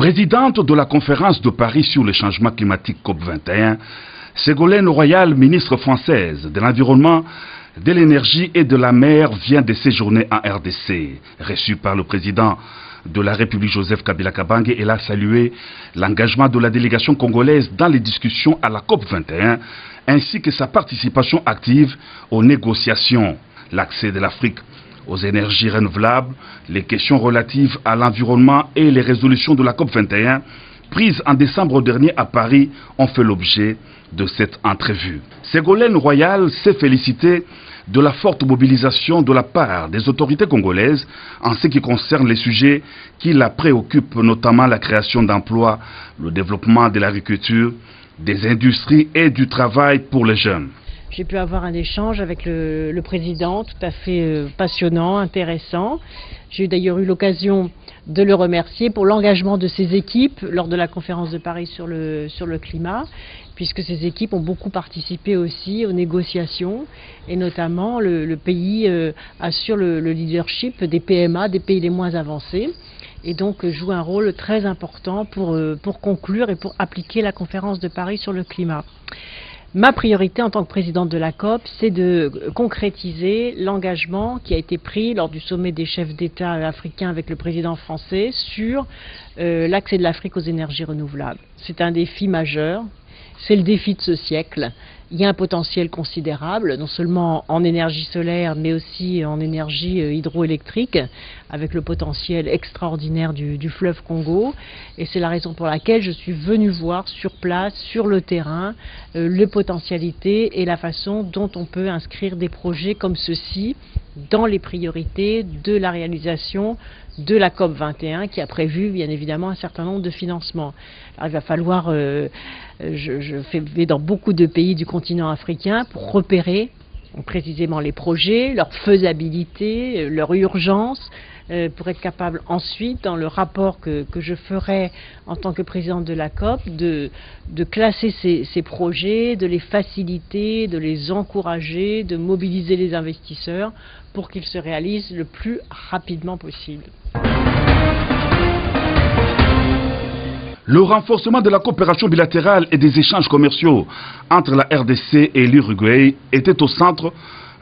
Présidente de la conférence de Paris sur le changement climatique COP21, Ségolène Royal, ministre française de l'Environnement, de l'Énergie et de la Mer, vient de séjourner en RDC. Reçue par le président de la République Joseph Kabila Kabange, elle a salué l'engagement de la délégation congolaise dans les discussions à la COP21, ainsi que sa participation active aux négociations. L'accès de l'Afrique aux énergies renouvelables, les questions relatives à l'environnement et les résolutions de la COP21 prises en décembre dernier à Paris ont fait l'objet de cette entrevue. Ségolène Royal s'est félicitée de la forte mobilisation de la part des autorités congolaises en ce qui concerne les sujets qui la préoccupent, notamment la création d'emplois, le développement de l'agriculture, des industries et du travail pour les jeunes. J'ai pu avoir un échange avec le président tout à fait passionnant, intéressant. J'ai d'ailleurs eu l'occasion de le remercier pour l'engagement de ses équipes lors de la conférence de Paris sur le climat, puisque ces équipes ont beaucoup participé aussi aux négociations, et notamment le pays assure le leadership des PMA, des pays les moins avancés, et donc joue un rôle très important pour conclure et pour appliquer la conférence de Paris sur le climat. Ma priorité en tant que présidente de la COP, c'est de concrétiser l'engagement qui a été pris lors du sommet des chefs d'État africains avec le président français sur l'accès de l'Afrique aux énergies renouvelables. C'est un défi majeur, c'est le défi de ce siècle. Il y a un potentiel considérable, non seulement en énergie solaire, mais aussi en énergie hydroélectrique, avec le potentiel extraordinaire du fleuve Congo. Et c'est la raison pour laquelle je suis venue voir sur place, sur le terrain, les potentialités et la façon dont on peut inscrire des projets comme ceux-ci dans les priorités de la réalisation de la COP21 qui a prévu bien évidemment un certain nombre de financements. Alors il va falloir, je vais dans beaucoup de pays du continent africain pour repérer précisément les projets, leur faisabilité, leur urgence, pour être capable ensuite, dans le rapport que je ferai en tant que présidente de la COP, de classer ces projets, de les faciliter, de les encourager, de mobiliser les investisseurs pour qu'ils se réalisent le plus rapidement possible. Le renforcement de la coopération bilatérale et des échanges commerciaux entre la RDC et l'Uruguay était au centre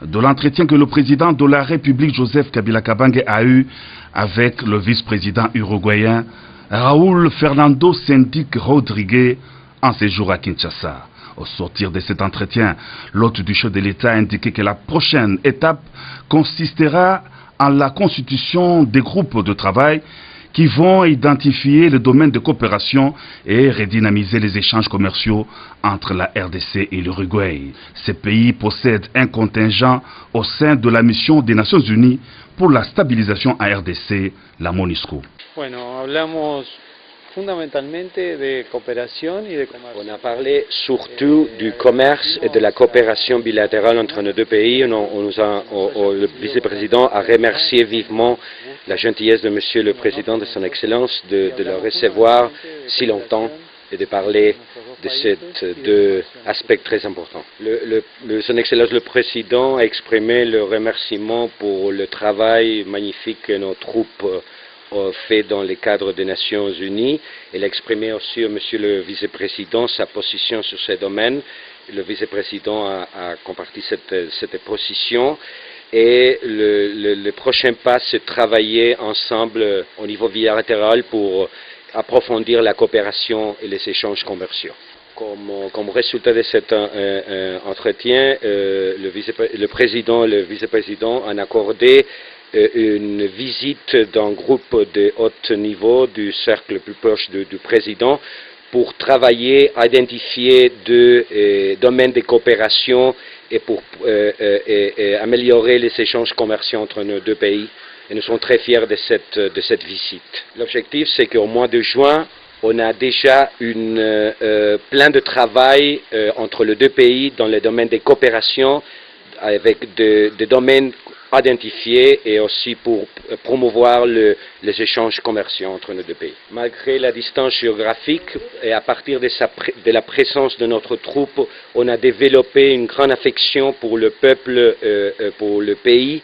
de l'entretien que le président de la République Joseph Kabila Kabange a eu avec le vice-président uruguayen Raúl Fernando Sendic Rodríguez en séjour à Kinshasa. Au sortir de cet entretien, l'hôte du chef de l'État a indiqué que la prochaine étape consistera en la constitution des groupes de travail qui vont identifier le domaine de coopération et redynamiser les échanges commerciaux entre la RDC et l'Uruguay. Ces pays possèdent un contingent au sein de la mission des Nations Unies pour la stabilisation en RDC, la MONUSCO. Bueno, hablamos fundamentalmente de coopération et de commerce. On a parlé surtout du commerce et de la coopération bilatérale entre nos deux pays. Le vice-président a remercié vivement la gentillesse de Monsieur le Président, de Son Excellence, de le recevoir si longtemps et de parler de ces deux aspects très importants. Son Excellence le Président a exprimé le remerciement pour le travail magnifique que nos troupes fait dans le cadre des Nations Unies. Il a exprimé aussi au Monsieur le Vice-président sa position sur ce domaine. Le Vice-président a comparti cette position. Et le prochain pas, c'est travailler ensemble au niveau bilatéral pour approfondir la coopération et les échanges commerciaux. Comme résultat de cet entretien, le président et le vice-président ont accordé une visite d'un groupe de haut niveau du cercle le plus proche du président pour travailler, identifier deux domaines de coopération et pour améliorer les échanges commerciaux entre nos deux pays. Et nous sommes très fiers de cette visite. L'objectif, c'est qu'au mois de juin, on a déjà plein de travail entre les deux pays dans le domaine des coopérations avec des domaines identifiés et aussi pour promouvoir les échanges commerciaux entre nos deux pays. Malgré la distance géographique et à partir de la présence de notre troupe, on a développé une grande affection pour le peuple, pour le pays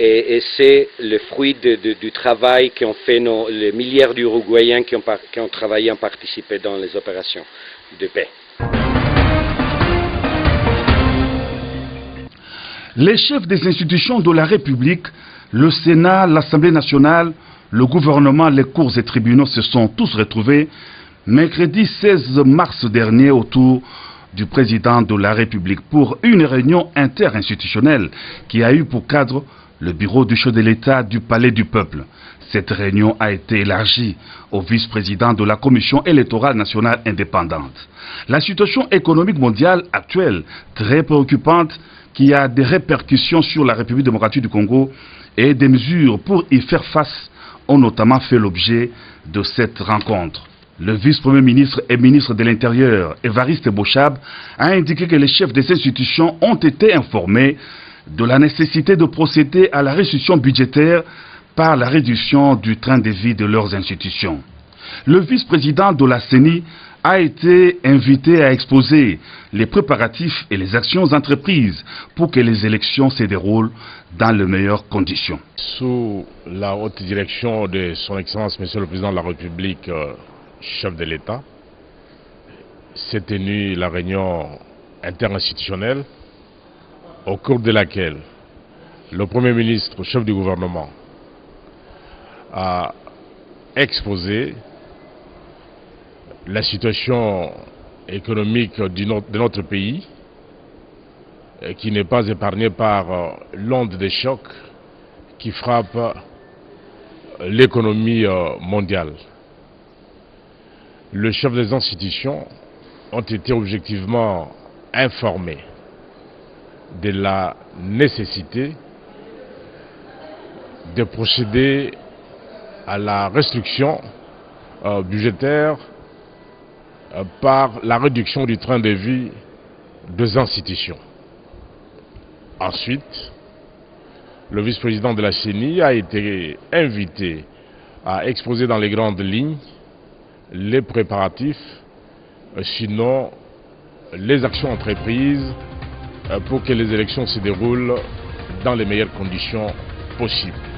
et c'est le fruit du travail qu'ont fait les milliards d'Uruguayens qui ont travaillé et participé dans les opérations de paix. Les chefs des institutions de la République, le Sénat, l'Assemblée nationale, le gouvernement, les cours et tribunaux se sont tous retrouvés mercredi 16 mars dernier autour du président de la République pour une réunion interinstitutionnelle qui a eu pour cadre le bureau du chef de l'État du Palais du Peuple. Cette réunion a été élargie au vice-président de la Commission électorale nationale indépendante. La situation économique mondiale actuelle, très préoccupante, qui a des répercussions sur la République démocratique du Congo et des mesures pour y faire face ont notamment fait l'objet de cette rencontre. Le vice-premier ministre et ministre de l'Intérieur, Évariste Bochab, a indiqué que les chefs des institutions ont été informés de la nécessité de procéder à la restriction budgétaire par la réduction du train de vie de leurs institutions. Le vice-président de la CENI a été invité à exposer les préparatifs et les actions entreprises pour que les élections se déroulent dans les meilleures conditions. Sous la haute direction de son Excellence, Monsieur le Président de la République, chef de l'État, s'est tenue la réunion interinstitutionnelle au cours de laquelle le Premier ministre, chef du gouvernement, a exposé la situation économique de notre pays qui n'est pas épargnée par l'onde de choc qui frappe l'économie mondiale. Les chefs des institutions ont été objectivement informés de la nécessité de procéder à la restriction budgétaire par la réduction du train de vie des institutions. Ensuite, le vice-président de la CENI a été invité à exposer dans les grandes lignes les préparatifs, sinon les actions entreprises pour que les élections se déroulent dans les meilleures conditions possibles.